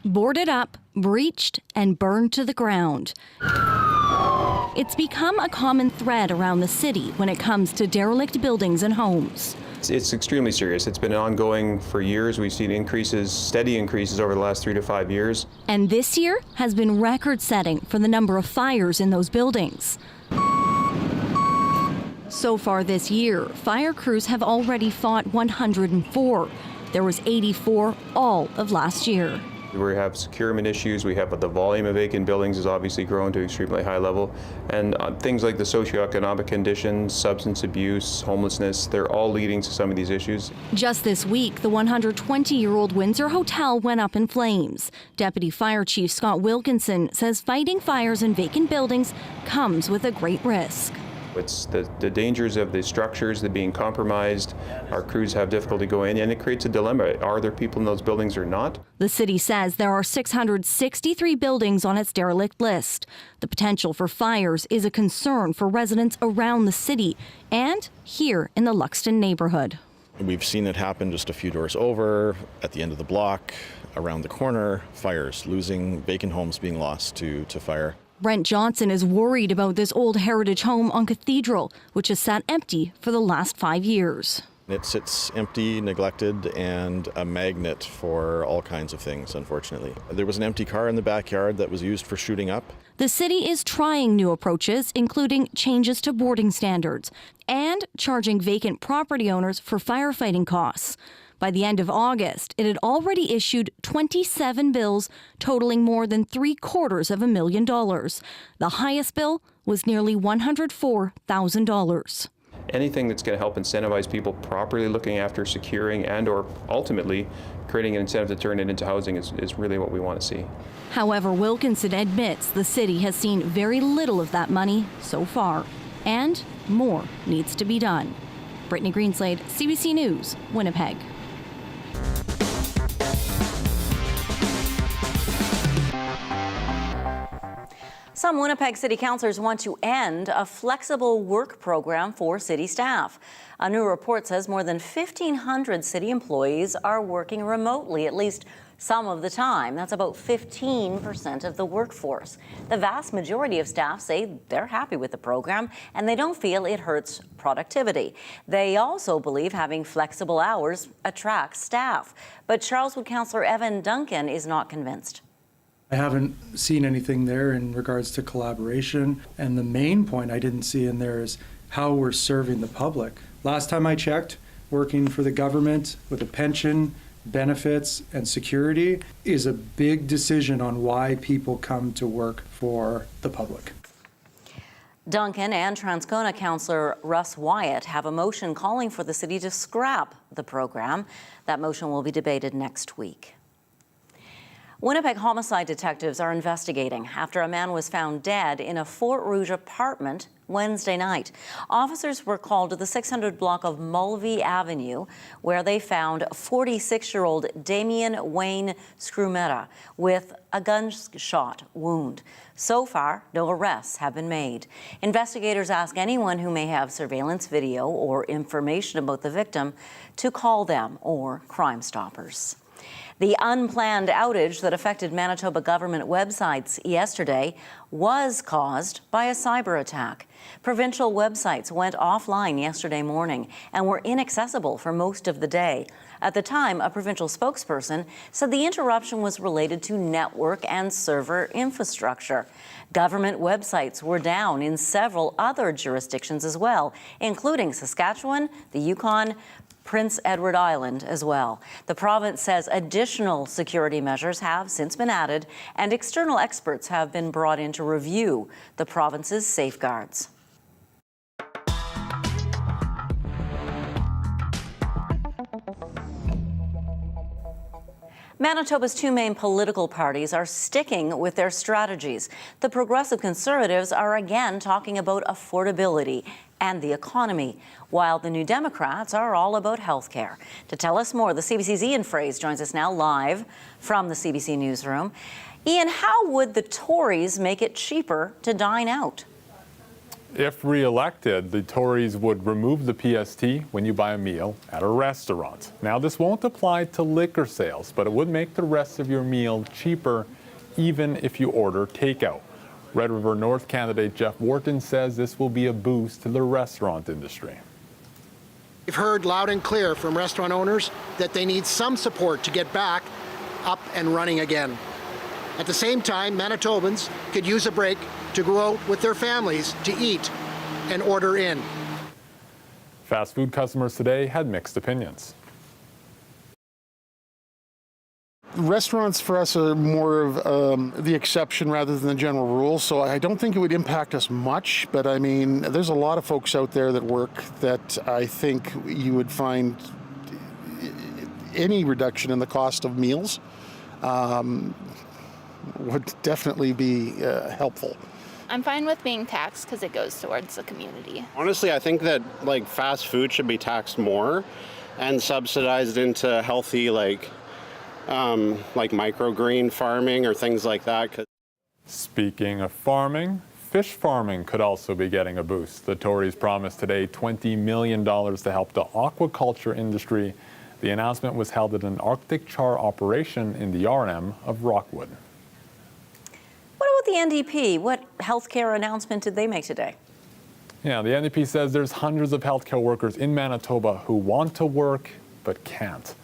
boarded up, breached, and burned to the ground. It's become a common thread around the city when it comes to derelict buildings and homes. It's extremely serious. It's been ongoing for years. We've seen increases, steady increases over the last 3 to 5 years. And this year has been record-setting for the number of fires in those buildings. So far this year, fire crews have already fought 104. There was 84 all of last year. We have securement issues. We have the volume of vacant buildings has obviously grown to an extremely high level. And things like the socioeconomic conditions, substance abuse, homelessness, they're all leading to some of these issues. Just this week, the 120-year-old Windsor Hotel went up in flames. Deputy Fire Chief Scott Wilkinson says fighting fires in vacant buildings comes with a great risk. It's the dangers of the structures that being compromised. Our crews have difficulty going in, and it creates a dilemma. Are there people in those buildings or not? The city says there are 663 buildings on its derelict list. The potential for fires is a concern for residents around the city and here in the Luxton neighbourhood. We've seen it happen just a few doors over, at the end of the block, around the corner, fires, losing vacant homes being lost to fire. Brent Johnson is worried about this old heritage home on Cathedral, which has sat empty for the last 5 years. It sits empty, neglected, and a magnet for all kinds of things, unfortunately. There was an empty car in the backyard that was used for shooting up. The city is trying new approaches, including changes to boarding standards and charging vacant property owners for firefighting costs. By the end of August, it had already issued 27 bills totaling more than $750,000. The highest bill was nearly $104,000. Anything that's going to help incentivize people properly looking after securing and or ultimately creating an incentive to turn it into housing is really what we want to see. However, Wilkinson admits the city has seen very little of that money so far, and more needs to be done. Brittany Greenslade, CBC News, Winnipeg. Some Winnipeg City Councillors want to end a flexible work program for city staff. A new report says more than 1,500 city employees are working remotely at least some of the time. That's about 15% of the workforce. The vast majority of staff say they're happy with the program and they don't feel it hurts productivity. They also believe having flexible hours attracts staff. But Charleswood Councillor Evan Duncan is not convinced. I haven't seen anything there in regards to collaboration, and the main point I didn't see in there is how we're serving the public. Last time I checked, working for the government with a pension, benefits, and security is a big decision on why people come to work for the public. Duncan and Transcona Councillor Russ Wyatt have a motion calling for the city to scrap the program. That motion will be debated next week. Winnipeg homicide detectives are investigating after a man was found dead in a Fort Rouge apartment Wednesday night. Officers were called to the 600 block of Mulvey Avenue, where they found 46-year-old Damien Wayne Scrumetta with a gunshot wound. So far, no arrests have been made. Investigators ask anyone who may have surveillance video or information about the victim to call them or Crime Stoppers. The unplanned outage that affected Manitoba government websites yesterday was caused by a cyber attack. Provincial websites went offline yesterday morning and were inaccessible for most of the day. At the time, a provincial spokesperson said the interruption was related to network and server infrastructure. Government websites were down in several other jurisdictions as well, including Saskatchewan, the Yukon, Prince Edward Island as well. The province says additional security measures have since been added and external experts have been brought in to review the province's safeguards. Manitoba's two main political parties are sticking with their strategies. The Progressive Conservatives are again talking about affordability and the economy, while the New Democrats are all about health care. To tell us more, the CBC's Ian Fraze joins us now live from the CBC newsroom. Ian, how would the Tories make it cheaper to dine out? If re-elected, the Tories would remove the PST when you buy a meal at a restaurant. Now, this won't apply to liquor sales, but it would make the rest of your meal cheaper, even if you order takeout. Red River North candidate Jeff Wharton says this will be a boost to the restaurant industry. We've heard loud and clear from restaurant owners that they need some support to get back up and running again. At the same time, Manitobans could use a break to go out with their families to eat and order in. Fast food customers today had mixed opinions. Restaurants for us are more of the exception rather than the general rule, so I don't think it would impact us much, but I mean, there's a lot of folks out there that work that I think you would find any reduction in the cost of meals would definitely be helpful. I'm fine with being taxed because it goes towards the community. Honestly, I think that fast food should be taxed more and subsidized into healthy like microgreen farming or things like that. Speaking of farming, fish farming could also be getting a boost. The Tories promised today $20 million to help the aquaculture industry. The announcement was held at an Arctic char operation in the RM of Rockwood. What about the NDP? What healthcare announcement did they make today? Yeah, the NDP says there's hundreds of healthcare workers in Manitoba who want to work but can't.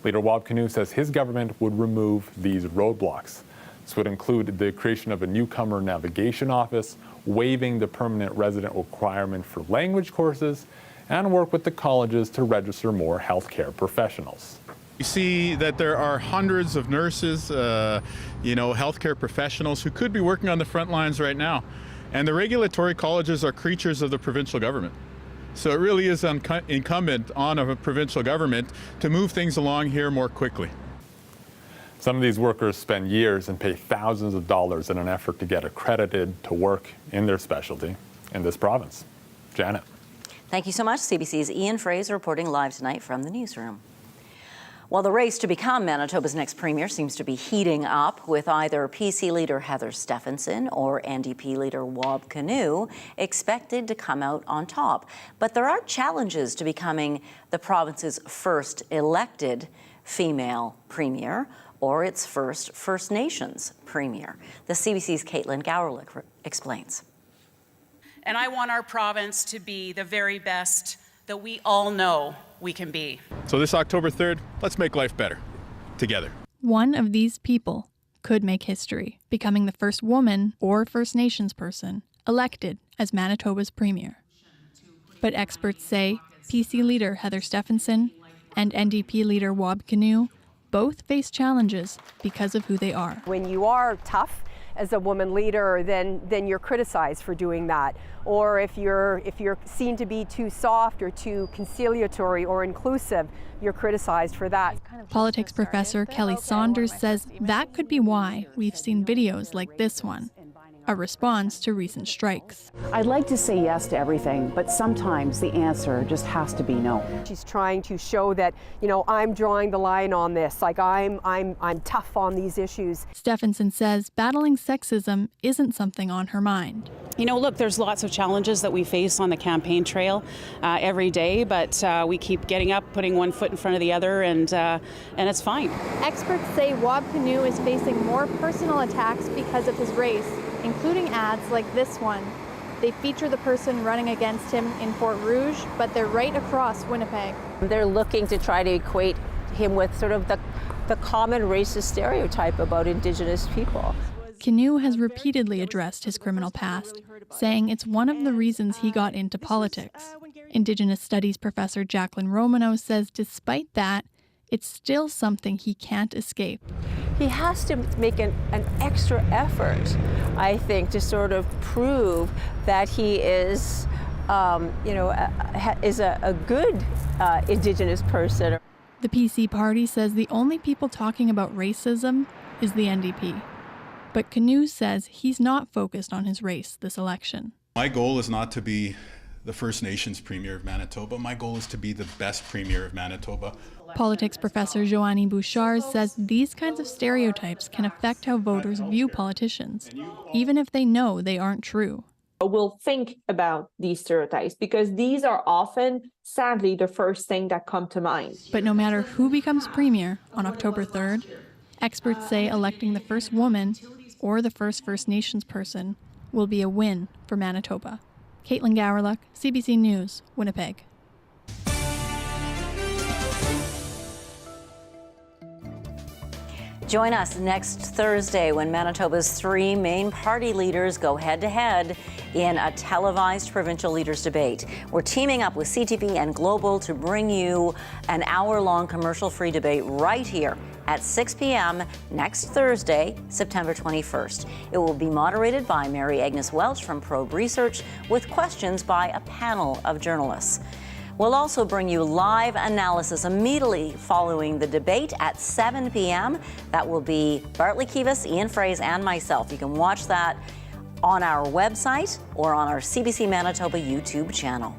Leader Wab Kinew says his government would remove these roadblocks. This would include the creation of a newcomer navigation office, waiving the permanent resident requirement for language courses, and work with the colleges to register more healthcare professionals. We see that there are hundreds of nurses, healthcare professionals who could be working on the front lines right now. And the regulatory colleges are creatures of the provincial government. So it really is incumbent on a provincial government to move things along here more quickly. Some of these workers spend years and pay thousands of dollars in an effort to get accredited to work in their specialty in this province. Janet. Thank you so much. CBC's Ian Fraser reporting live tonight from the newsroom. Well, the race to become Manitoba's next premier seems to be heating up, with either PC leader Heather Stephenson or NDP leader Wab Kinew expected to come out on top. But there are challenges to becoming the province's first elected female premier or its first First Nations premier. The CBC's Caitlin Gowrick explains. And I want our province to be the very best that we all know we can be. So this October 3rd, let's make life better together. One of these people could make history, becoming the first woman or First Nations person elected as Manitoba's premier. But experts say PC leader Heather Stephenson and NDP leader Wab Kinew both face challenges because of who they are. When you are tough as a woman leader, then you're criticized for doing that. Or if you're seen to be too soft or too conciliatory or inclusive, you're criticized for that. Politics professor Kelly Saunders says that could be why we've seen videos like this one, a response to recent strikes. I'd like to say yes to everything, but sometimes the answer just has to be no. She's trying to show that, I'm drawing the line on this, like I'm tough on these issues. Stephenson says battling sexism isn't something on her mind. Look, there's lots of challenges that we face on the campaign trail every day, but we keep getting up, putting one foot in front of the other, and it's fine. Experts say Wab Kinew is facing more personal attacks because of his race, including ads like this one. They feature the person running against him in Fort Rouge, but they're right across Winnipeg. They're looking to try to equate him with sort of the common racist stereotype about Indigenous people. Kinew has repeatedly addressed his criminal past, saying it's one of the reasons he got into politics. Indigenous Studies professor Jacqueline Romano says despite that, it's still something he can't escape. He has to make an extra effort, I think, to sort of prove that he is, is a good Indigenous person. The PC party says the only people talking about racism is the NDP. But Kinew says he's not focused on his race this election. My goal is not to be the First Nations Premier of Manitoba. My goal is to be the best Premier of Manitoba. Politics professor Joannie Bouchard says these kinds of stereotypes can affect how voters view politicians, even if they know they aren't true. will think about these stereotypes, because these are often, sadly, the first thing that come to mind. But no matter who becomes premier on October 3rd, experts say electing the first woman or the first First Nations person will be a win for Manitoba. Caitlin Gowerluck, CBC News, Winnipeg. Join us next Thursday when Manitoba's three main party leaders go head-to-head in a televised provincial leaders debate. We're teaming up with CTV and Global to bring you an hour-long commercial-free debate right here at 6 p.m. next Thursday, September 21st. It will be moderated by Mary Agnes Welch from Probe Research with questions by a panel of journalists. We'll also bring you live analysis immediately following the debate at 7 p.m. That will be Bartley Kivas, Ian Fraze, and myself. You can watch that on our website or on our CBC Manitoba YouTube channel.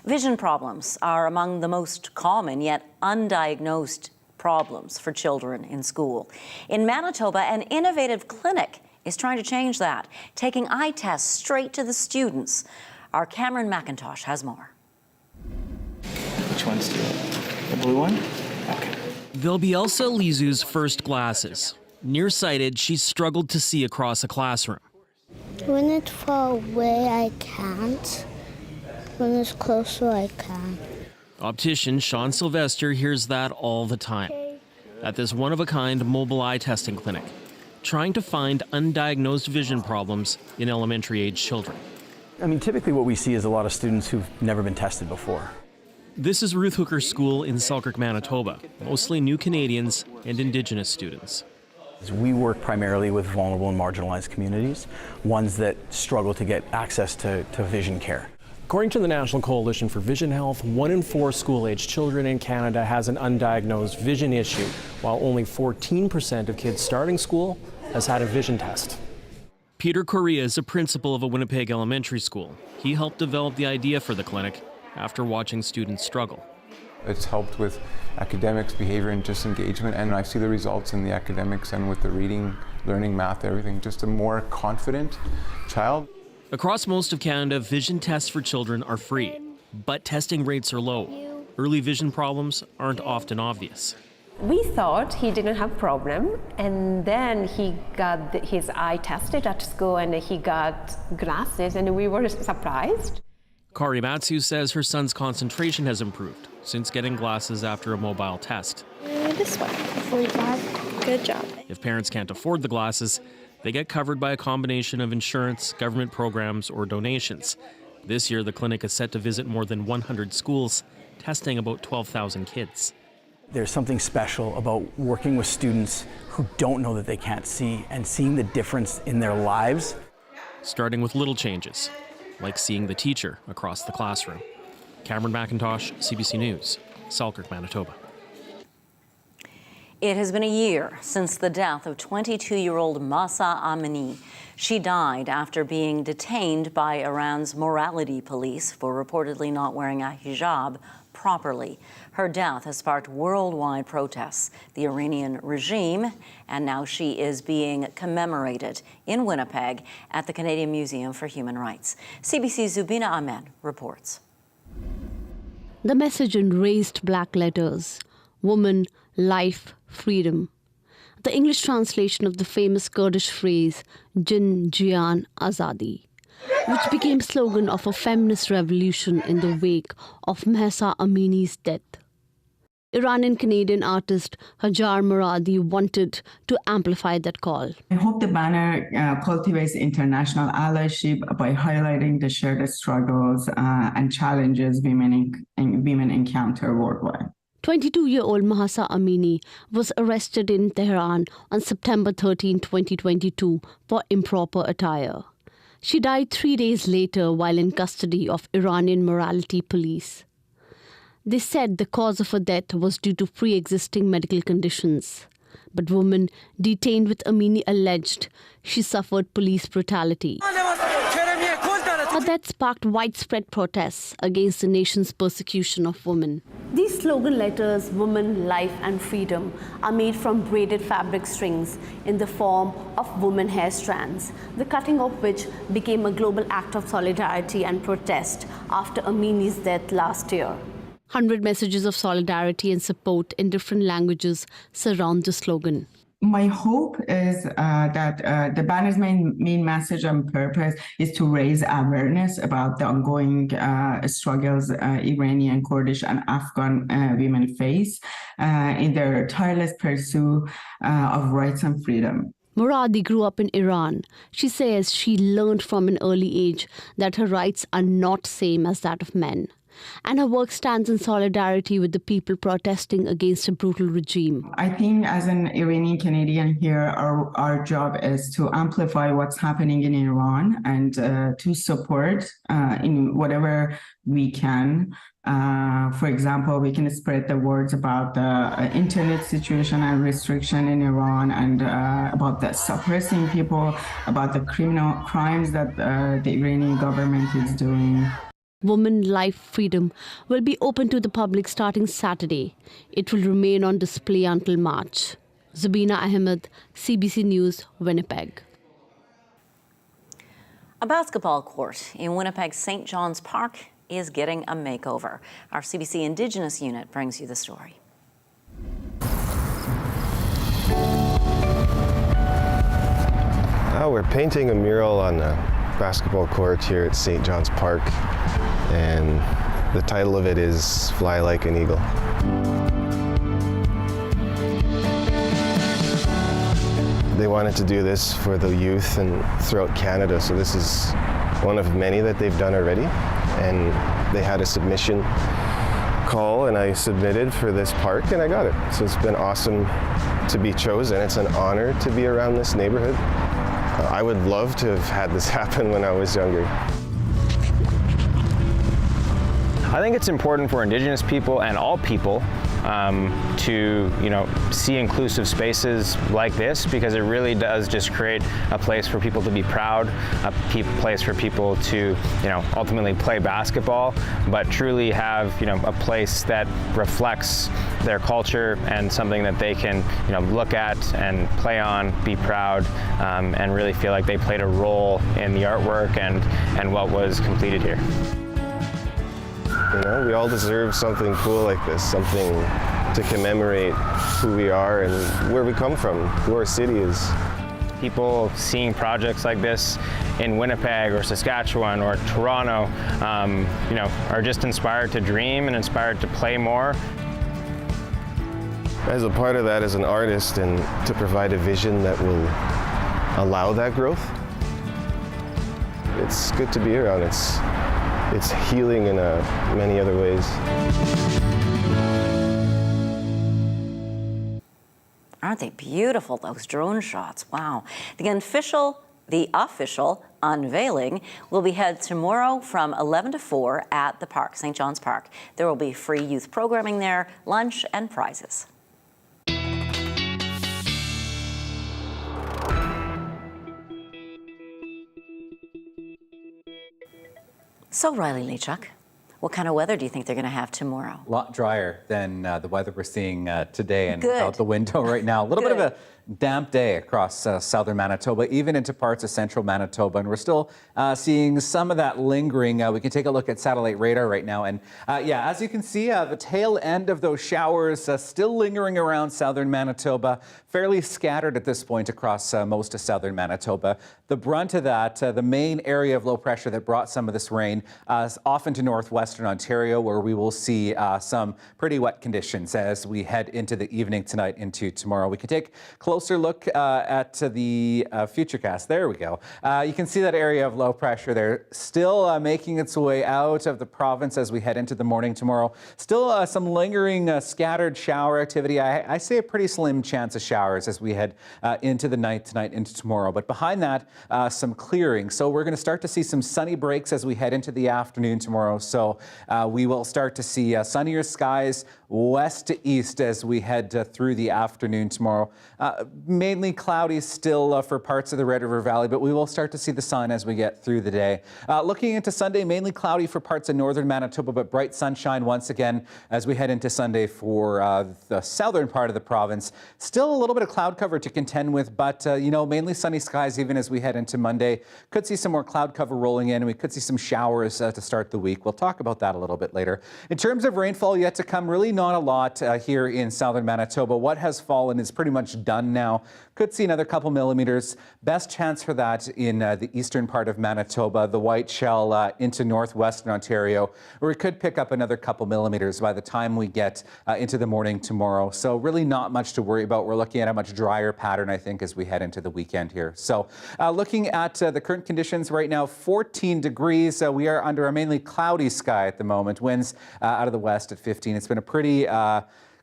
Vision problems are among the most common yet undiagnosed problems for children in school. In Manitoba, an innovative clinic is trying to change that, taking eye tests straight to the students. Our Cameron McIntosh has more. Which one's the blue one? Okay. They'll be Elsa Lizu's first glasses. Nearsighted, she's struggled to see across a classroom. When it's far away, I can't. When it's closer, I can. Optician Sean Sylvester hears that all the time at this one-of-a-kind mobile eye testing clinic, trying to find undiagnosed vision problems in elementary-age children. I mean, typically what we see is a lot of students who've never been tested before. This is Ruth Hooker's school in Selkirk, Manitoba, mostly new Canadians and Indigenous students. We work primarily with vulnerable and marginalized communities, ones that struggle to get access to vision care. According to the National Coalition for Vision Health, 1 in 4 school-aged children in Canada has an undiagnosed vision issue, while only 14% of kids starting school has had a vision test. Peter Correa is a principal of a Winnipeg elementary school. He helped develop the idea for the clinic after watching students struggle. It's helped with academics, behavior, and disengagement, and I see the results in the academics and with the reading, learning, math, everything. Just a more confident child. Across most of Canada, vision tests for children are free, but testing rates are low. Early vision problems aren't often obvious. We thought he didn't have a problem, and then he got his eye tested at school and he got glasses, and we were surprised. Kari Matsu says her son's concentration has improved since getting glasses after a mobile test. This one, 45. Good job. If parents can't afford the glasses, they get covered by a combination of insurance, government programs, or donations. This year, the clinic is set to visit more than 100 schools, testing about 12,000 kids. There's something special about working with students who don't know that they can't see and seeing the difference in their lives. Starting with little changes, like seeing the teacher across the classroom. Cameron McIntosh, CBC News, Selkirk, Manitoba. It has been a year since the death of 22-year-old Mahsa Amini. She died after being detained by Iran's morality police for reportedly not wearing a hijab properly. Her death has sparked worldwide protests. The Iranian regime, and now she is being commemorated in Winnipeg at the Canadian Museum for Human Rights. CBC's Zubina Ahmed reports. The message in raised black letters: woman, life, freedom. The English translation of the famous Kurdish phrase, Jin Jiyan Azadi, which became slogan of a feminist revolution in the wake of Mahsa Amini's death. Iranian-Canadian artist Hajar Moradi wanted to amplify that call. I hope the banner cultivates international allyship by highlighting the shared struggles and challenges women encounter worldwide. 22-year-old Mahsa Amini was arrested in Tehran on September 13, 2022 for improper attire. She died 3 days later while in custody of Iranian morality police. They said the cause of her death was due to pre-existing medical conditions. But women detained with Amini alleged she suffered police brutality. But that sparked widespread protests against the nation's persecution of women. These slogan letters, Woman, Life and Freedom, are made from braided fabric strings in the form of woman hair strands, the cutting of which became a global act of solidarity and protest after Amini's death last year. 100 messages of solidarity and support in different languages surround the slogan. My hope is that the banner's main message and purpose is to raise awareness about the ongoing struggles Iranian, Kurdish, and Afghan women face in their tireless pursuit of rights and freedom. Muradi grew up in Iran. She says she learned from an early age that her rights are not same as that of men. And her work stands in solidarity with the people protesting against a brutal regime. I think as an Iranian Canadian here, our job is to amplify what's happening in Iran and to support in whatever we can. For example, we can spread the words about the internet situation and restriction in Iran and about the suppressing people, about the criminal crimes that the Iranian government is doing. Woman, Life, Freedom will be open to the public starting Saturday. It will remain on display until March. Zabina Ahmed, CBC News, Winnipeg. A basketball court in Winnipeg's St. John's Park is getting a makeover. Our CBC Indigenous unit brings you the story. We're painting a mural on the basketball court here at St. John's Park, and the title of it is Fly Like an Eagle. They wanted to do this for the youth and throughout Canada, so this is one of many that they've done already, and they had a submission call and I submitted for this park and I got it. So it's been awesome to be chosen. It's an honor to be around this neighborhood. I would love to have had this happen when I was younger. I think it's important for Indigenous people and all people to, see inclusive spaces like this, because it really does just create a place for people to be proud, a place for people to, ultimately play basketball, but truly have, a place that reflects their culture and something that they can, look at and play on, be proud, and really feel like they played a role in the artwork and what was completed here. We all deserve something cool like this, something to commemorate who we are and where we come from, who our city is. People seeing projects like this in Winnipeg or Saskatchewan or Toronto, are just inspired to dream and inspired to play more. As a part of that as an artist and to provide a vision that will allow that growth, it's good to be around. It's healing in many other ways. Aren't they beautiful, those drone shots? Wow. The official unveiling will be held tomorrow from 11 to 4 at the park, St. John's Park. There will be free youth programming there, lunch and prizes. So, Riley Lechuk, what kind of weather do you think they're going to have tomorrow? A lot drier than the weather we're seeing today and Good. out the window right now. A little bit of a damp day across southern Manitoba, even into parts of central Manitoba. And we're still seeing some of that lingering. We can take a look at satellite radar right now. And as you can see, the tail end of those showers still lingering around southern Manitoba, fairly scattered at this point across most of southern Manitoba. The brunt of that, the main area of low pressure that brought some of this rain, is off into northwestern Ontario, where we will see some pretty wet conditions as we head into the evening tonight into tomorrow. We can take a closer look at the futurecast. There we go. You can see that area of low pressure there still making its way out of the province as we head into the morning tomorrow. Still some lingering scattered shower activity. I see a pretty slim chance of showers as we head into the night tonight into tomorrow. But behind that, some clearing. So we're going to start to see some sunny breaks as we head into the afternoon tomorrow. So So we will start to see sunnier skies west to east as we head through the afternoon tomorrow. Mainly cloudy still for parts of the Red River Valley, but we will start to see the sun as we get through the day. Looking into Sunday, mainly cloudy for parts of northern Manitoba, but bright sunshine once again as we head into Sunday for the southern part of the province. Still a little bit of cloud cover to contend with, but mainly sunny skies even as we head into Monday. Could see some more cloud cover rolling in, and we could see some showers to start the week. We'll talk about that a little bit later. In terms of rainfall yet to come, really not a lot here in southern Manitoba. What has fallen is pretty much done now. Could see another couple millimeters. Best chance for that in the eastern part of Manitoba, the Whiteshell into northwestern Ontario, where we could pick up another couple millimeters by the time we get into the morning tomorrow. So really not much to worry about. We're looking at a much drier pattern, I think, as we head into the weekend here. So looking at the current conditions right now, 14 degrees. We are under a mainly cloudy sky at the moment. Winds out of the west at 15. It's been a pretty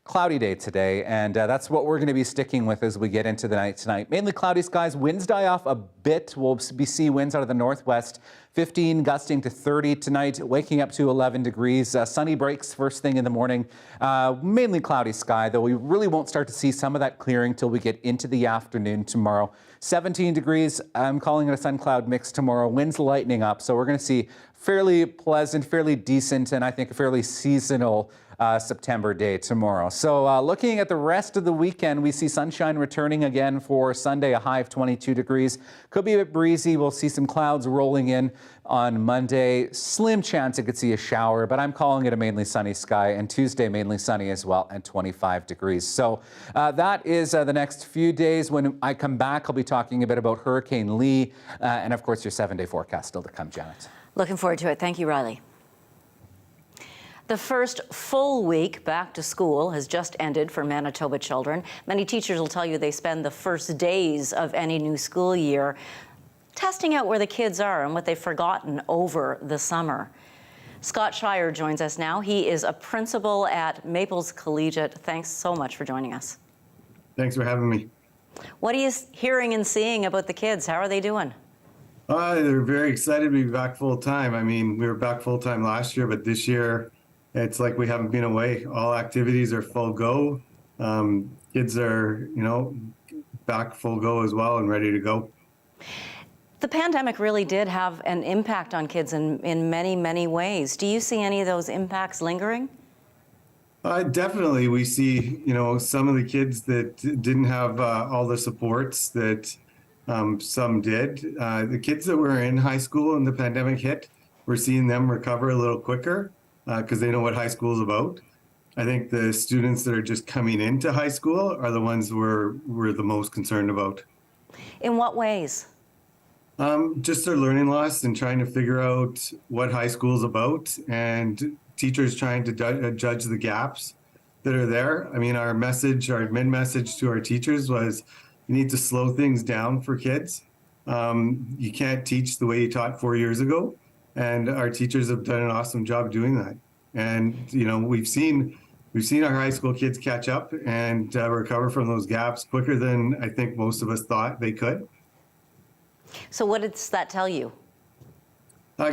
cloudy day today, and that's what we're going to be sticking with as we get into the night tonight. Mainly cloudy skies. Winds die off a bit. We'll be seeing winds out of the northwest. 15 gusting to 30 tonight, waking up to 11 degrees. Sunny breaks first thing in the morning. Mainly cloudy sky, though we really won't start to see some of that clearing till we get into the afternoon tomorrow. 17 degrees. I'm calling it a sun cloud mix tomorrow. Winds lightening up, so we're going to see fairly pleasant, fairly decent, and I think a fairly seasonal September day tomorrow. So looking at the rest of the weekend, we see sunshine returning again for Sunday, a high of 22 degrees. Could be a bit breezy. We'll see some clouds rolling in on Monday. Slim chance you could see a shower, but I'm calling it a mainly sunny sky. And Tuesday, mainly sunny as well at 25 degrees. So that is the next few days. When I come back, I'll be talking a bit about Hurricane Lee and, of course, your 7-day forecast still to come, Janet. Looking forward to it. Thank you, Riley. The first full week back to school has just ended for Manitoba children. Many teachers will tell you they spend the first days of any new school year testing out where the kids are and what they've forgotten over the summer. Scott Shire joins us now. He is a principal at Maples Collegiate. Thanks so much for joining us. Thanks for having me. What are you hearing and seeing about the kids? How are they doing? They're very excited to be back full time. I mean, we were back full time last year, but this year it's like we haven't been away. All activities are full go. Kids are, back full go as well and ready to go. The pandemic really did have an impact on kids in many, many ways. Do you see any of those impacts lingering? Definitely. We see, some of the kids that didn't have all the supports that some did. The kids that were in high school and the pandemic hit, we're seeing them recover a little quicker because they know what high school is about. I think the students that are just coming into high school are the ones we're the most concerned about. In what ways? Just their learning loss and trying to figure out what high school is about, and teachers trying to judge the gaps that are there. I mean, our admin message to our teachers was, you need to slow things down for kids. You can't teach the way you taught 4 years ago. And our teachers have done an awesome job doing that. And, we've seen our high school kids catch up and recover from those gaps quicker than I think most of us thought they could. So what does that tell you?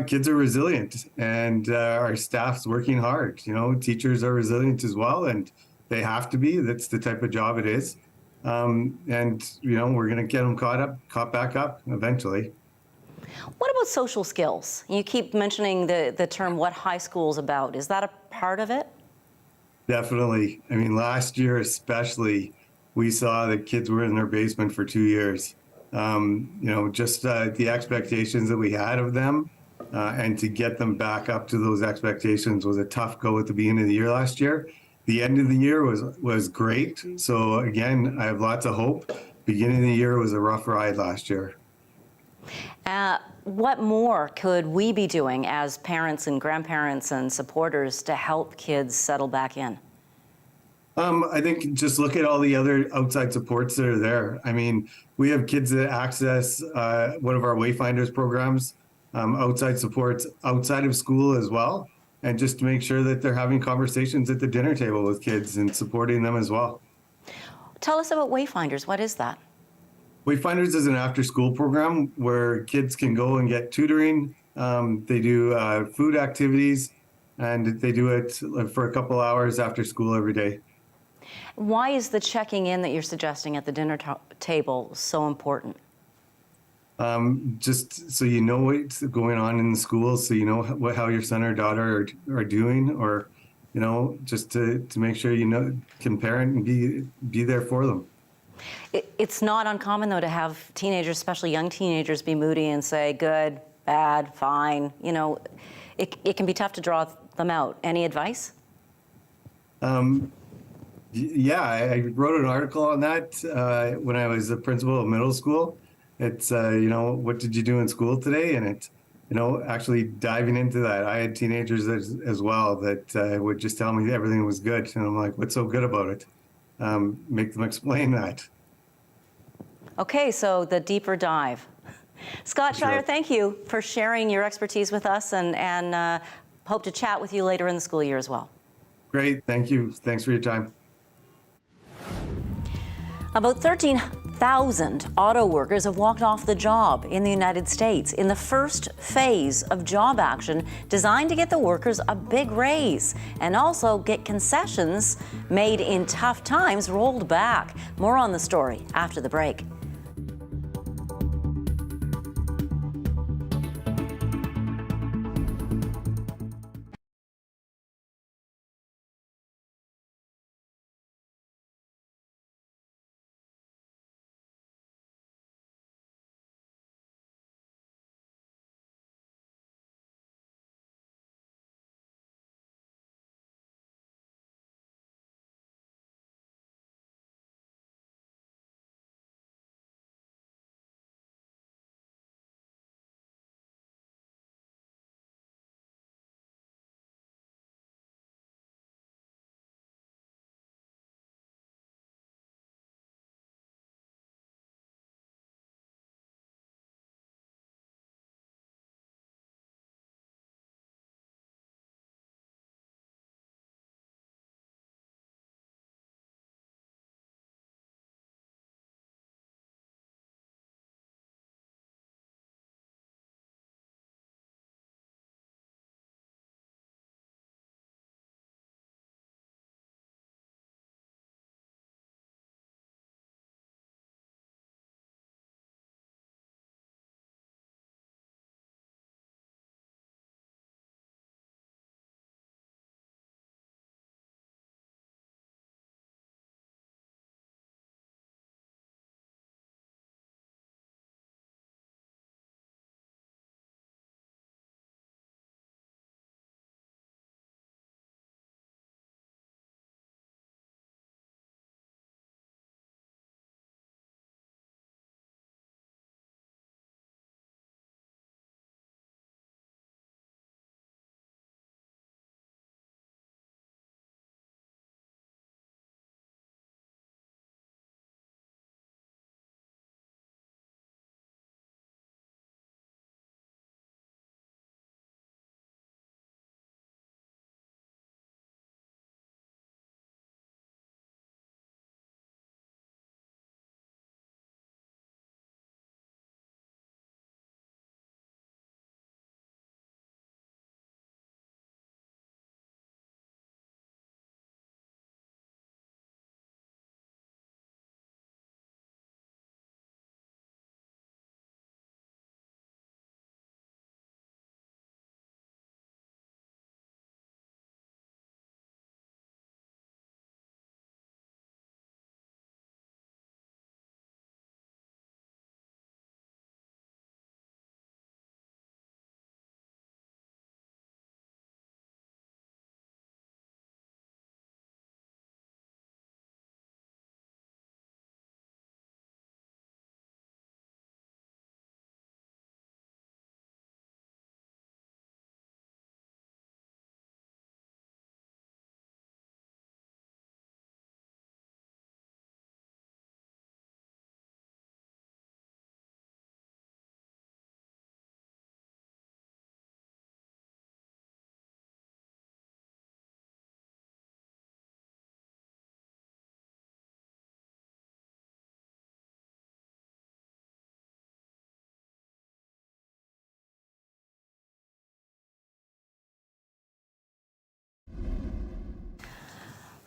Kids are resilient, and our staff's working hard. Teachers are resilient as well, and they have to be. That's the type of job it is. And, we're going to get them caught back up eventually. What about social skills? You keep mentioning the term what high school is about. Is that a part of it? Definitely. I mean, last year especially, we saw that kids were in their basement for 2 years. Just the expectations that we had of them and to get them back up to those expectations was a tough go at the beginning of the year last year. The end of the year was great. So again, I have lots of hope. Beginning of the year was a rough ride last year. What more could we be doing as parents and grandparents and supporters to help kids settle back in? I think just look at all the other outside supports that are there. I mean, we have kids that access one of our Wayfinders programs, outside supports outside of school as well, and just to make sure that they're having conversations at the dinner table with kids and supporting them as well. Tell us about Wayfinders. What is that? Wayfinders is an after-school program where kids can go and get tutoring. They do food activities. and they do it for a couple hours after school every day. Why is the checking in that you're suggesting at the dinner table so important? Just so you know what's going on in the school, so you know how your son or daughter are doing, or just to make sure can parent and be there for them. It's not uncommon though to have teenagers, especially young teenagers, be moody and say good, bad, fine. It can be tough to draw them out. Any advice? Yeah, I wrote an article on that when I was the principal of middle school. It's what did you do in school today, and it's actually diving into that. I had teenagers as well that would just tell me everything was good, and I'm like, what's so good about it? Make them explain that. Okay, so the deeper dive. Scott Shire, Sure. thank you for sharing your expertise with us, and hope to chat with you later in the school year as well. Great, thank you. Thanks for your time. About 13,000 auto workers have walked off the job in the United States in the first phase of job action designed to get the workers a big raise and also get concessions made in tough times rolled back. More on the story after the break.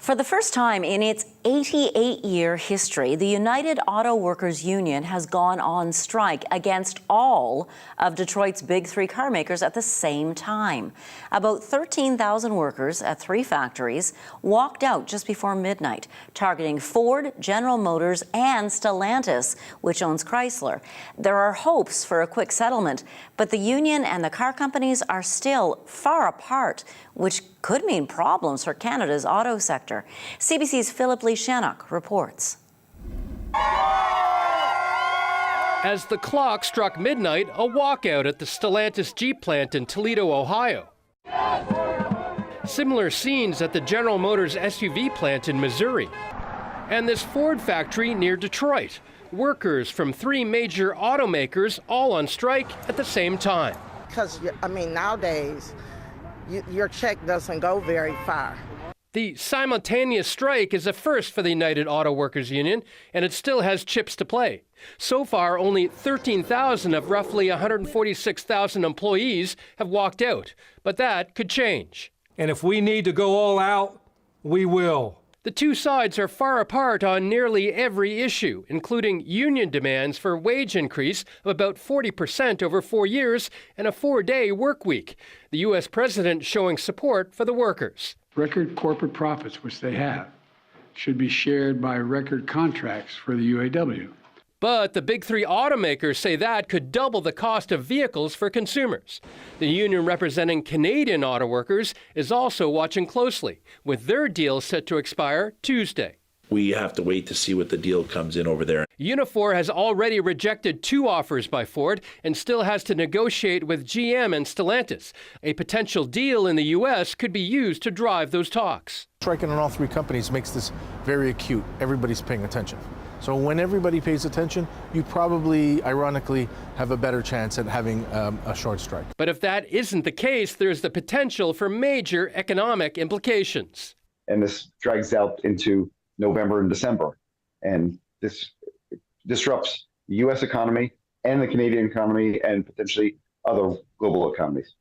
For the first time in its 88-year history, the United Auto Workers Union has gone on strike against all of Detroit's big three car makers at the same time. About 13,000 workers at 3 factories walked out just before midnight, targeting Ford, General Motors, and Stellantis, which owns Chrysler. There are hopes for a quick settlement, but the union and the car companies are still far apart, which could mean problems for Canada's auto sector. CBC's Philip Lee Shannock reports. As the clock struck midnight, a walkout at the Stellantis Jeep plant in Toledo, Ohio. Similar scenes at the General Motors SUV plant in Missouri. And this Ford factory near Detroit. Workers from 3 major automakers all on strike at the same time. Because, I mean, nowadays, your check doesn't go very far. The simultaneous strike is a first for the United Auto Workers Union, and it still has chips to play. So far, only 13,000 of roughly 146,000 employees have walked out, but that could change. And if we need to go all out, we will. The two sides are far apart on nearly every issue, including union demands for wage increase of about 40% over 4 years and a 4-day work week. The U.S. president showing support for the workers. Record corporate profits, which they have, should be shared by record contracts for the UAW. But the big 3 automakers say that could double the cost of vehicles for consumers. The union representing Canadian auto workers is also watching closely, with their deal set to expire Tuesday. We have to wait to see what the deal comes in over there. Unifor has already rejected 2 offers by Ford and still has to negotiate with GM and Stellantis. A potential deal in the U.S. could be used to drive those talks. Striking on all 3 companies makes this very acute. Everybody's paying attention. So when everybody pays attention, you probably, ironically, have a better chance at having a short strike. But if that isn't the case, there's the potential for major economic implications. And this drags out into November and December. And this disrupts the U.S. economy and the Canadian economy and potentially other global economies.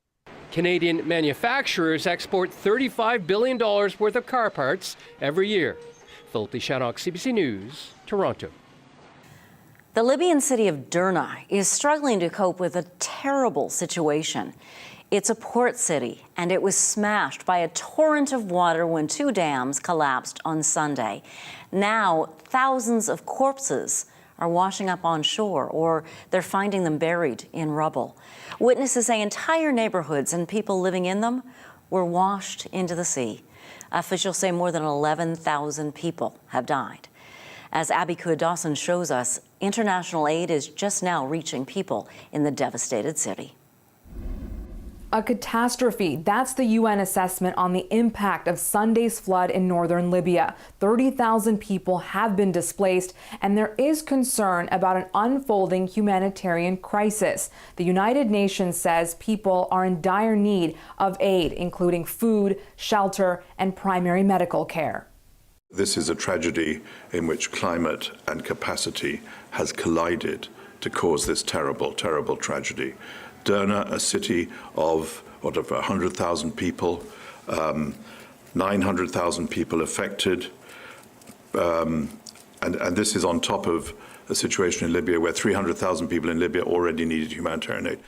Canadian manufacturers export $35 billion worth of car parts every year. Philip Lee Shannock, CBC News, Toronto. The Libyan city of Derna is struggling to cope with a terrible situation. It's a port city, and it was smashed by a torrent of water when 2 dams collapsed on Sunday. Now, thousands of corpses are washing up on shore, or they're finding them buried in rubble. Witnesses say entire neighborhoods and people living in them were washed into the sea. Officials say more than 11,000 people have died. As Abby Dawson shows us, international aid is just now reaching people in the devastated city. A catastrophe. That's the UN assessment on the impact of Sunday's flood in northern Libya. 30,000 people have been displaced, and there is concern about an unfolding humanitarian crisis. The United Nations says people are in dire need of aid, including food, shelter, and primary medical care. This is a tragedy in which climate and capacity has collided to cause this terrible, terrible tragedy. Derna, a city of over 100,000 people, 900,000 people affected, and this is on top of a situation in Libya where 300,000 people in Libya already needed humanitarian aid.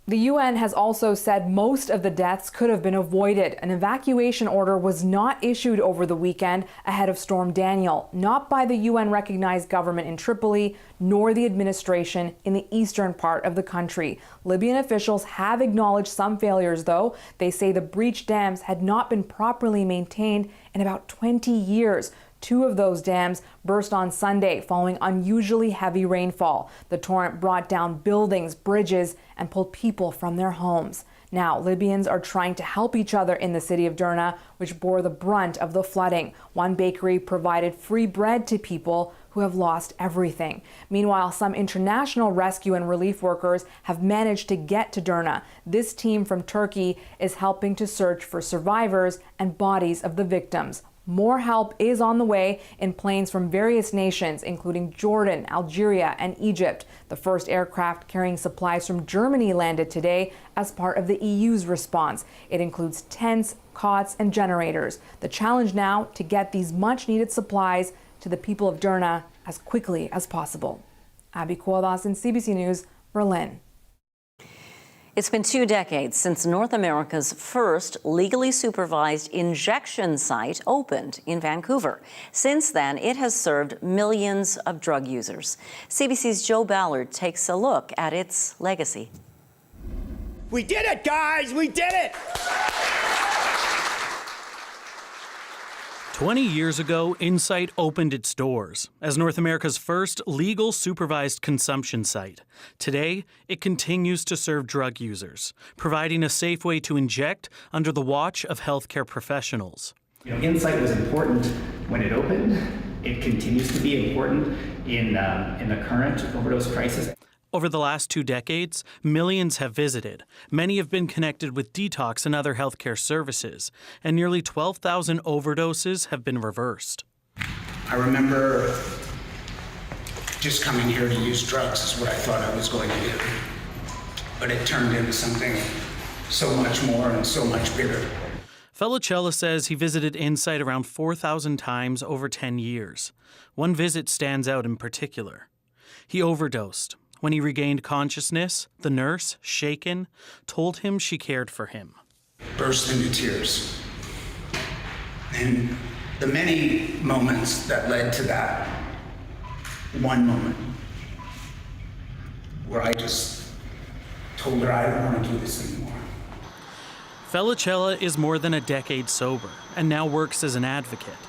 The UN has also said most of the deaths could have been avoided. An evacuation order was not issued over the weekend ahead of Storm Daniel, not by the UN-recognized government in Tripoli, nor the administration in the eastern part of the country. Libyan officials have acknowledged some failures, though. They say the breached dams had not been properly maintained in about 20 years. 2 of those dams burst on Sunday following unusually heavy rainfall. The torrent brought down buildings, bridges, and pulled people from their homes. Now, Libyans are trying to help each other in the city of Derna, which bore the brunt of the flooding. One bakery provided free bread to people who have lost everything. Meanwhile, some international rescue and relief workers have managed to get to Derna. This team from Turkey is helping to search for survivors and bodies of the victims. More help is on the way in planes from various nations, including Jordan, Algeria, and Egypt. The first aircraft carrying supplies from Germany landed today as part of the EU's response. It includes tents, cots, and generators. The challenge now to get these much-needed supplies to the people of Derna as quickly as possible. Abby Kualas in CBC News, Berlin. It's been 2 decades since North America's first legally supervised injection site opened in Vancouver. Since then, it has served millions of drug users. CBC's Joe Ballard takes a look at its legacy. We did it, guys! We did it! 20 years ago, Insight opened its doors as North America's first legal supervised consumption site. Today, it continues to serve drug users, providing a safe way to inject under the watch of healthcare professionals. Insight was important when it opened. It continues to be important in the current overdose crisis. Over the last 2 decades, millions have visited. Many have been connected with detox and other healthcare services, and nearly 12,000 overdoses have been reversed. I remember just coming here to use drugs is what I thought I was going to do. But it turned into something so much more and so much bigger. Felicella says he visited Insight around 4,000 times over 10 years. One visit stands out in particular. He overdosed. When he regained consciousness, the nurse, shaken, told him she cared for him. Burst into tears. And the many moments that led to that one moment where I just told her I don't want to do this anymore. Felicella is more than a decade sober and now works as an advocate.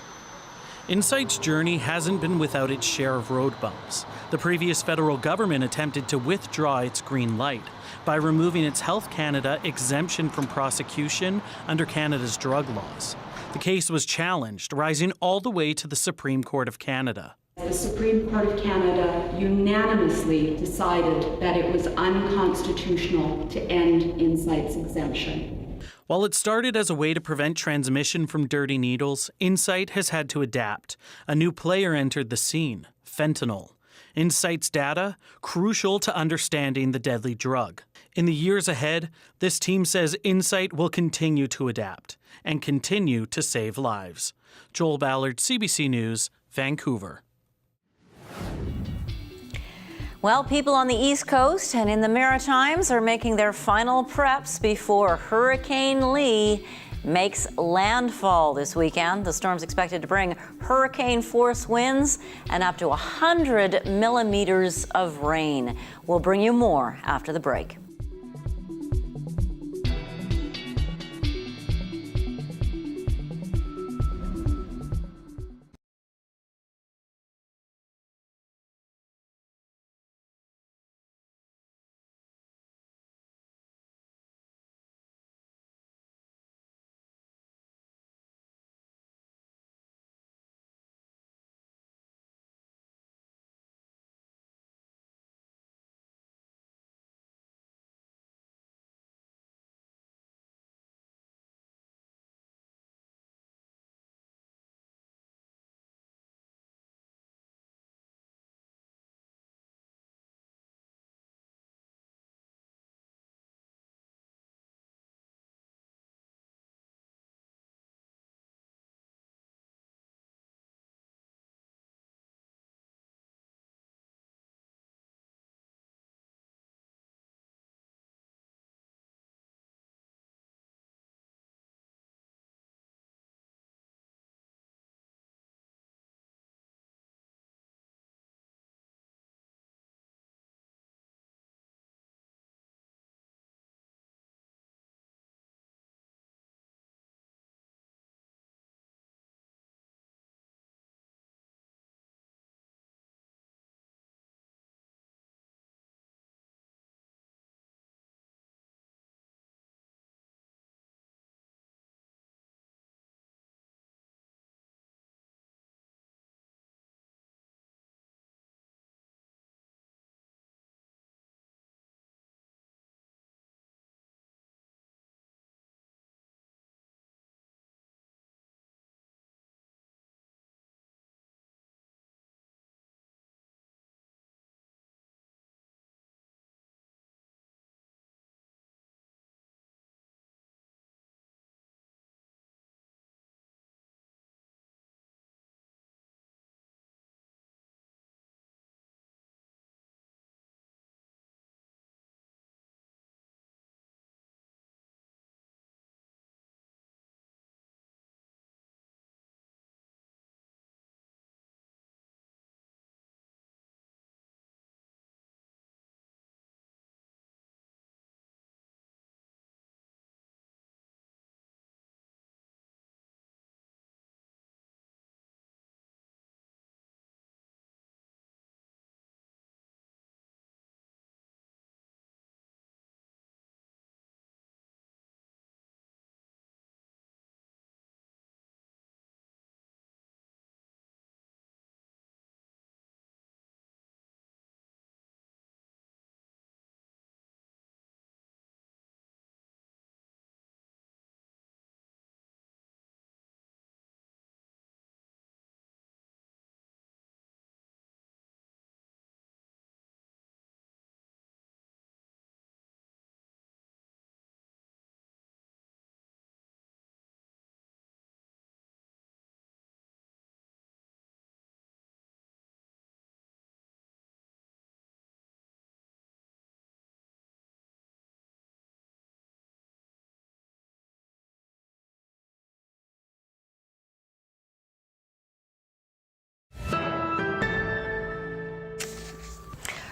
Insight's journey hasn't been without its share of road bumps. The previous federal government attempted to withdraw its green light by removing its Health Canada exemption from prosecution under Canada's drug laws. The case was challenged, rising all the way to the Supreme Court of Canada. The Supreme Court of Canada unanimously decided that it was unconstitutional to end Insight's exemption. While it started as a way to prevent transmission from dirty needles, Insight has had to adapt. A new player entered the scene, fentanyl. Insight's data, crucial to understanding the deadly drug. In the years ahead, this team says Insight will continue to adapt and continue to save lives. Joel Ballard, CBC News, Vancouver. Well, people on the East Coast and in the Maritimes are making their final preps before Hurricane Lee makes landfall this weekend. The storm's expected to bring hurricane-force winds and up to 100 millimeters of rain. We'll bring you more after the break.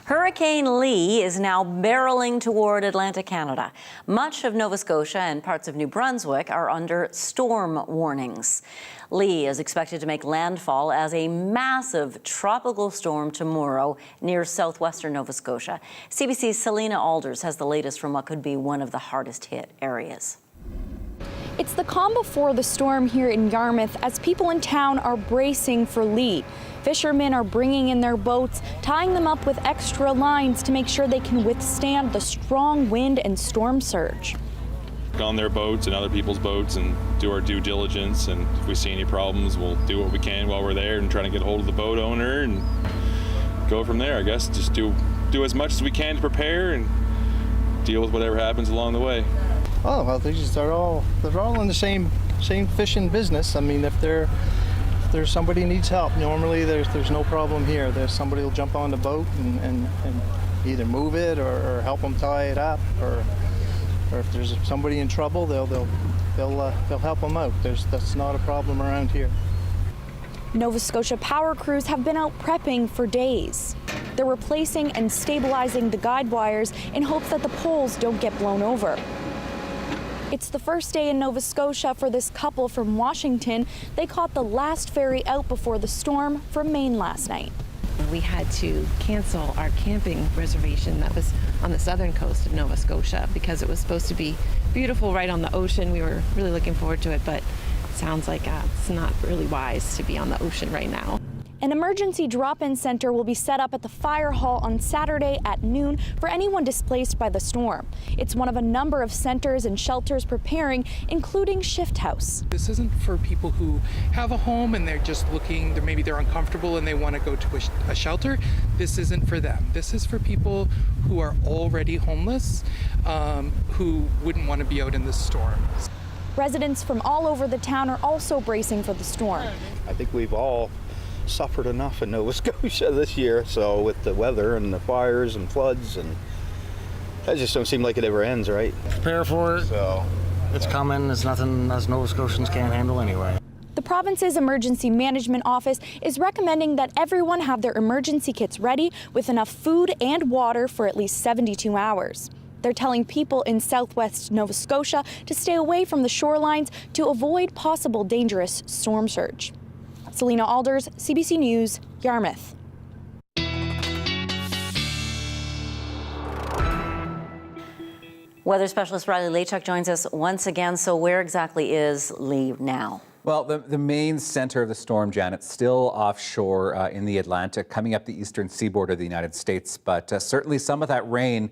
Hurricane Lee is now barreling toward Atlantic Canada. Much of Nova Scotia and parts of New Brunswick are under storm warnings. Lee is expected to make landfall as a massive tropical storm tomorrow near southwestern Nova Scotia. CBC's Selena Alders has the latest from what could be one of the hardest hit areas. It's the calm before the storm here in Yarmouth as people in town are bracing for Lee. Fishermen are bringing in their boats, tying them up with extra lines to make sure they can withstand the strong wind and storm surge. On their boats and other people's boats and do our due diligence, and if we see any problems, we'll do what we can while we're there and try to get a hold of the boat owner and go from there. I guess just do as much as we can to prepare and deal with whatever happens along the way. Oh well, they're all in the same fishing business. I mean, if there's somebody needs help, normally there's no problem here. There's somebody will jump on the boat and either move it or help them tie it up, or if there's somebody in trouble, they'll help them out. That's not a problem around here. Nova Scotia power crews have been out prepping for days. They're replacing and stabilizing the guide wires in hopes that the poles don't get blown over. It's the first day in Nova Scotia for this couple from Washington. They caught the last ferry out before the storm from Maine last night. We had to cancel our camping reservation that was on the southern coast of Nova Scotia because it was supposed to be beautiful right on the ocean. We were really looking forward to it, but it sounds like it's not really wise to be on the ocean right now. An emergency drop-in center will be set up at the fire hall on Saturday at noon for anyone displaced by the storm. It's one of a number of centers and shelters preparing, including Shift House. This isn't for people who have a home and they're just looking, maybe they're uncomfortable and they want to go to a shelter. This isn't for them. This is for people who are already homeless, who wouldn't want to be out in this storm. Residents from all over the town are also bracing for the storm. I think we've all suffered enough in Nova Scotia this year, so with the weather and the fires and floods, and that just don't seem like it ever ends, right? Prepare for it. So it's coming. It's nothing us Nova Scotians can't handle anyway. The province's emergency management office is recommending that everyone have their emergency kits ready with enough food and water for at least 72 hours. They're telling people in southwest Nova Scotia to stay away from the shorelines to avoid possible dangerous storm surge. Selena Alders, CBC News, Yarmouth. Weather specialist Riley Lachuk joins us once again. So where exactly is Lee now? Well, the main center of the storm, Janet, still offshore in the Atlantic, coming up the eastern seaboard of the United States. But certainly some of that rain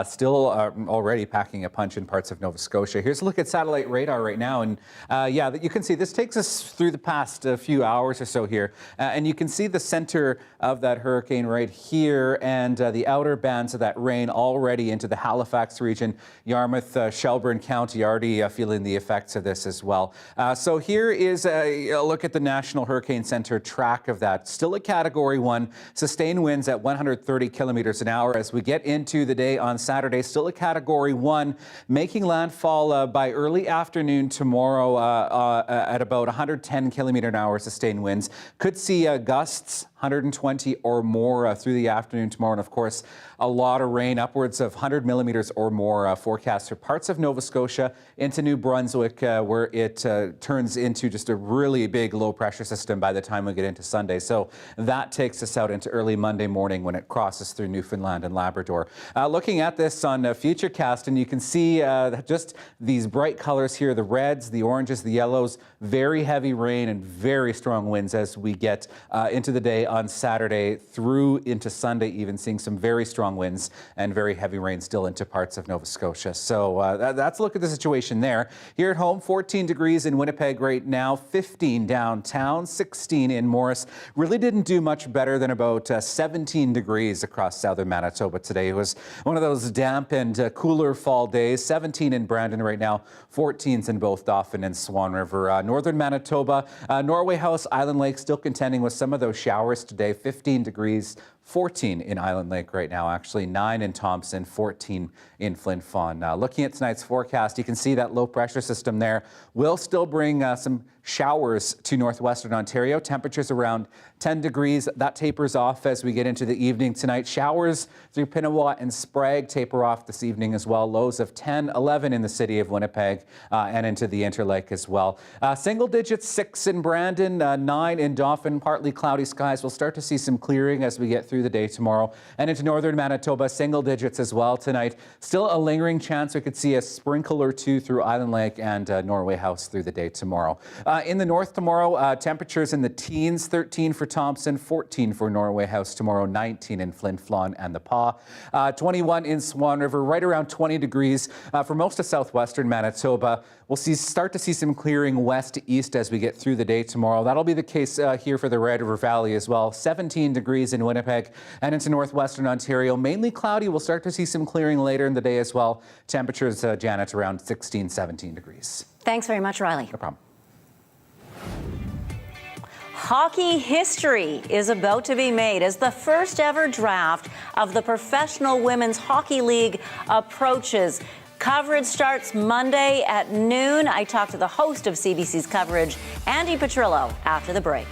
still already packing a punch in parts of Nova Scotia. Here's a look at satellite radar right now. And yeah, you can see this takes us through the past few hours or so here. And you can see the center of that hurricane right here and the outer bands of that rain already into the Halifax region. Yarmouth, Shelburne County already feeling the effects of this as well. So here is a look at the National Hurricane Center track of that. Still a Category 1, sustained winds at 130 kilometers an hour as we get into the day on Saturday. Still a Category 1, making landfall by early afternoon tomorrow at about 110 kilometer an hour sustained winds. Could see gusts 120 or more through the afternoon tomorrow. And of course, a lot of rain, upwards of 100 millimeters or more forecast for parts of Nova Scotia into New Brunswick, where it turns into just a really big low pressure system by the time we get into Sunday. So that takes us out into early Monday morning when it crosses through Newfoundland and Labrador. Looking at this on Futurecast, and you can see just these bright colors here, the reds, the oranges, the yellows, very heavy rain and very strong winds as we get into the day on Saturday through into Sunday, even seeing some very strong winds and very heavy rain still into parts of Nova Scotia. So that's a look at the situation there. Here at home, 14 degrees in Winnipeg right now, 15 downtown, 16 in Morris. Really didn't do much better than about 17 degrees across southern Manitoba today. It was one of those damp and cooler fall days. 17 in Brandon right now, 14s in both Dauphin and Swan River. Northern Manitoba, Norway House, Island Lake still contending with some of those showers today. 15 degrees, 14 in Island Lake right now, actually 9 in Thompson, 14 in Flin Flon. Looking at tonight's forecast, you can see that low pressure system there will still bring some showers to northwestern Ontario. Temperatures around 10 degrees. That tapers off as we get into the evening tonight. Showers through Pinawa and Sprague taper off this evening as well. Lows of 10, 11 in the city of Winnipeg and into the Interlake as well. Single digits, 6 in Brandon, 9 in Dauphin. Partly cloudy skies. We'll start to see some clearing as we get through the day tomorrow. And into northern Manitoba, single digits as well tonight. Still a lingering chance we could see a sprinkle or two through Island Lake and Norway House through the day tomorrow. In the north tomorrow, temperatures in the teens, 13 for Thompson, 14 for Norway House tomorrow, 19 in Flin Flon and the Pas, 21 in Swan River, right around 20 degrees for most of southwestern Manitoba. We'll start to see some clearing west to east as we get through the day tomorrow. That'll be the case here for the Red River Valley as well. 17 degrees in Winnipeg and into northwestern Ontario. Mainly cloudy. We'll start to see some clearing later in the day as well. Temperatures, Janet, around 16, 17 degrees. Thanks very much, Riley. No problem. Hockey history is about to be made as the first ever draft of the Professional Women's Hockey League approaches. Coverage starts Monday at noon. I talked to the host of CBC's coverage, Andy Petrillo, after the break.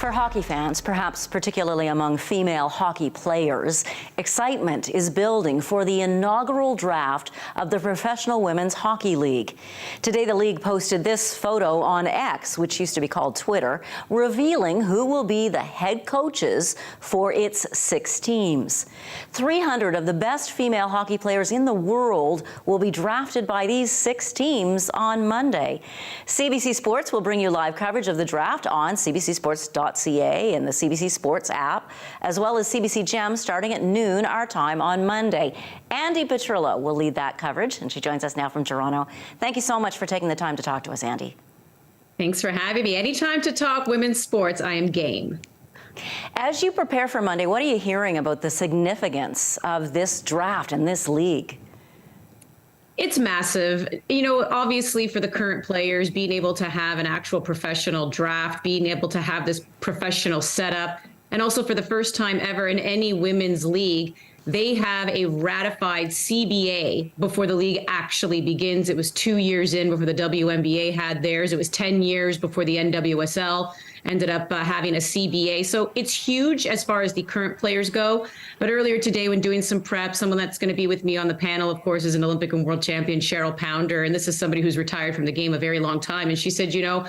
For hockey fans, perhaps particularly among female hockey players, excitement is building for the inaugural draft of the Professional Women's Hockey League. Today, the league posted this photo on X, which used to be called Twitter, revealing who will be the head coaches for its 6 teams. 300 of the best female hockey players in the world will be drafted by these 6 teams on Monday. CBC Sports will bring you live coverage of the draft on cbcsports.ca and the CBC Sports app, as well as CBC Gem starting at noon our time on Monday. Andy Petrillo will lead that coverage, and she joins us now from Toronto. Thank you so much for taking the time to talk to us, Andy. Thanks for having me. Anytime to talk women's sports, I am game. As you prepare for Monday, what are you hearing about the significance of this draft and this league? It's massive. You know, obviously for the current players, being able to have an actual professional draft, being able to have this professional setup, and also for the first time ever in any women's league, they have a ratified CBA before the league actually begins. It was 2 years in before the WNBA had theirs. It was 10 years before the NWSL ended up having a CBA. So it's huge as far as the current players go. But earlier today, when doing some prep, someone that's going to be with me on the panel, of course, is an Olympic and world champion, Cheryl Pounder. And this is somebody who's retired from the game a very long time. And she said, you know,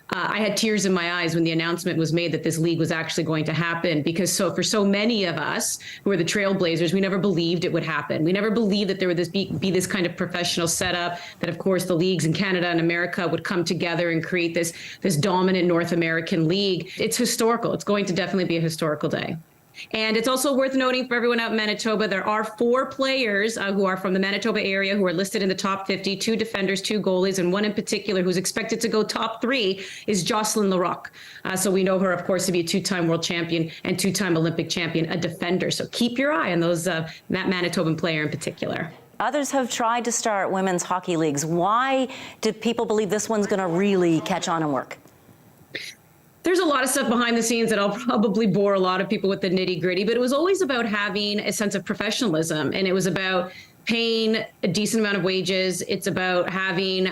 I had tears in my eyes when the announcement was made that this league was actually going to happen, because for so many of us who are the trailblazers, we never believed it would happen. We never believed that there would be this kind of professional setup, that of course the leagues in Canada and America would come together and create this dominant North American league. It's historical. It's going to definitely be a historical day. And it's also worth noting for everyone out in Manitoba, there are 4 players who are from the Manitoba area who are listed in the top 50, 2 defenders, 2 goalies, and one in particular who's expected to go top 3 is Jocelyn Larocque. So we know her, of course, to be a 2-time world champion and 2-time Olympic champion, a defender. So keep your eye on those, that Manitoban player in particular. Others have tried to start women's hockey leagues. Why do people believe this one's going to really catch on and work? There's a lot of stuff behind the scenes that I'll probably bore a lot of people with the nitty gritty, but it was always about having a sense of professionalism, and it was about paying a decent amount of wages. It's about having,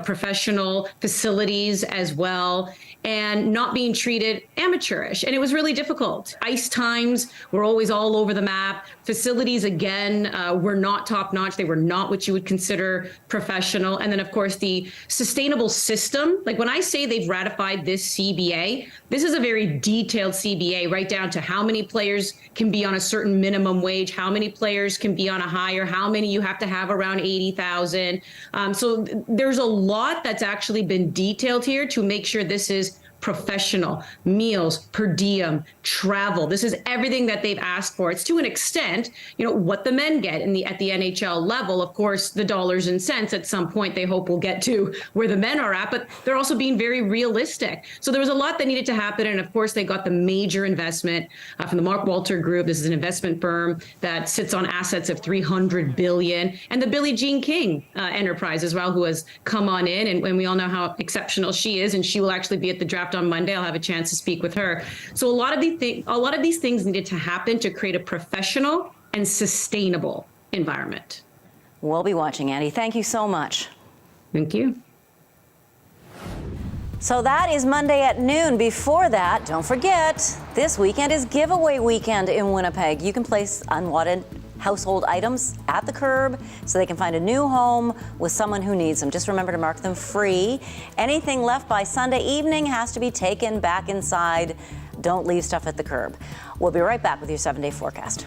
professional facilities as well, and not being treated amateurish. And it was really difficult. Ice times were always all over the map. Facilities, again, were not top notch. They were not what you would consider professional. And then, of course, the sustainable system. Like when I say they've ratified this CBA, this is a very detailed CBA, right down to how many players can be on a certain minimum wage, how many players can be on a higher, how many you have to have around 80,000. So there's a lot that's actually been detailed here to make sure this is professional. Meals, per diem, travel. This is everything that they've asked for. It's to an extent, what the men get at the NHL level. Of course, the dollars and cents at some point they hope will get to where the men are at, but they're also being very realistic. So there was a lot that needed to happen. And of course, they got the major investment from the Mark Walter Group. This is an investment firm that sits on assets of $300 billion. And the Billie Jean King enterprise as well, who has come on in. And we all know how exceptional she is. And she will actually be at the draft on Monday. I'll have a chance to speak with her. So a lot of these things needed to happen to create a professional and sustainable environment. We'll be watching, Andy. Thank you so much. Thank you. So that is Monday at noon. Before that, don't forget, this weekend is giveaway weekend in Winnipeg. You can place unwanted household items at the curb so they can find a new home with someone who needs them. Just remember to mark them free. Anything left by Sunday evening has to be taken back inside. Don't leave stuff at the curb. We'll be right back with your 7-day forecast.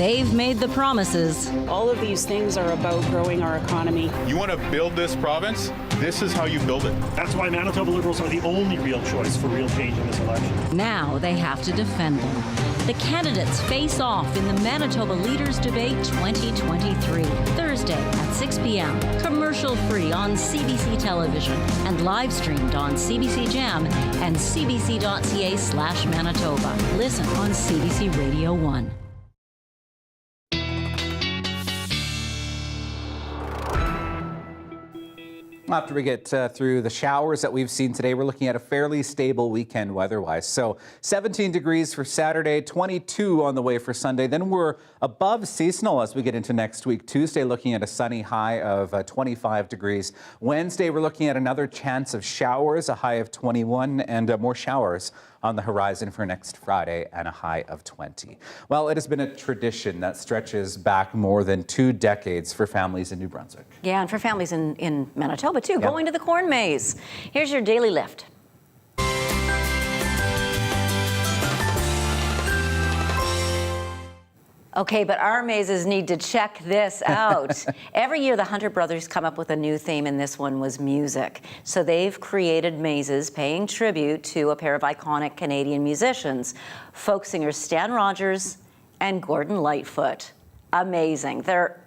they've made the promises. All of these things are about growing our economy. You want to build this province? This is how you build it. That's why Manitoba Liberals are the only real choice for real change in this election. Now they have to defend them. The candidates face off in the Manitoba Leaders Debate 2023, Thursday at 6 p.m. Commercial free on CBC television and live streamed on CBC Jam and cbc.ca/Manitoba. Listen on CBC Radio 1. After we get through the showers that we've seen today, we're looking at a fairly stable weekend weather-wise. So 17 degrees for Saturday, 22 on the way for Sunday. Then we're above seasonal as we get into next week. Tuesday, looking at a sunny high of 25 degrees. Wednesday, we're looking at another chance of showers, a high of 21, and more showers on the horizon for next Friday and a high of 20. Well, it has been a tradition that stretches back more than 2 decades for families in New Brunswick. Yeah, and for families in Manitoba too, going to the corn maze. Here's your daily lift. Okay, but our mazes need to check this out. Every year, the Hunter brothers come up with a new theme, and this one was music. So they've created mazes paying tribute to a pair of iconic Canadian musicians, folk singers Stan Rogers and Gordon Lightfoot. Amazing. They're,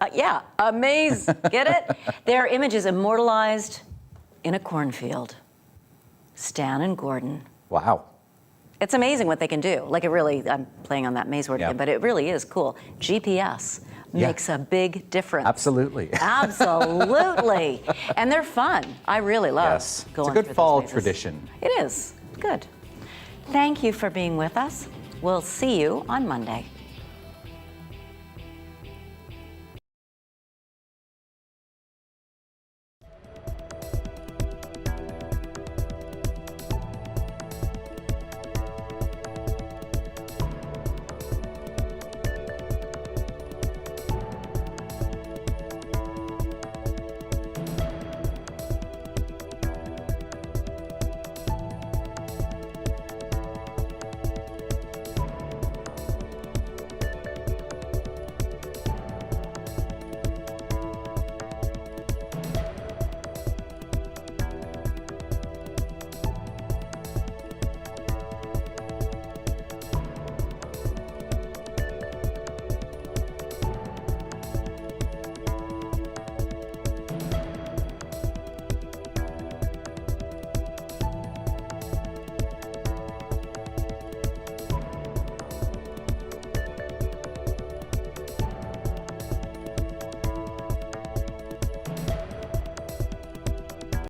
amazing. Get it? Their image is immortalized in a cornfield. Stan and Gordon. Wow. It's amazing what they can do. Like, it really, I'm playing on that maze word again, but it really is cool. GPS makes a big difference. Absolutely. Absolutely. And they're fun. I really love going It's a good fall tradition. It is. Good. Thank you for being with us. We'll see you on Monday.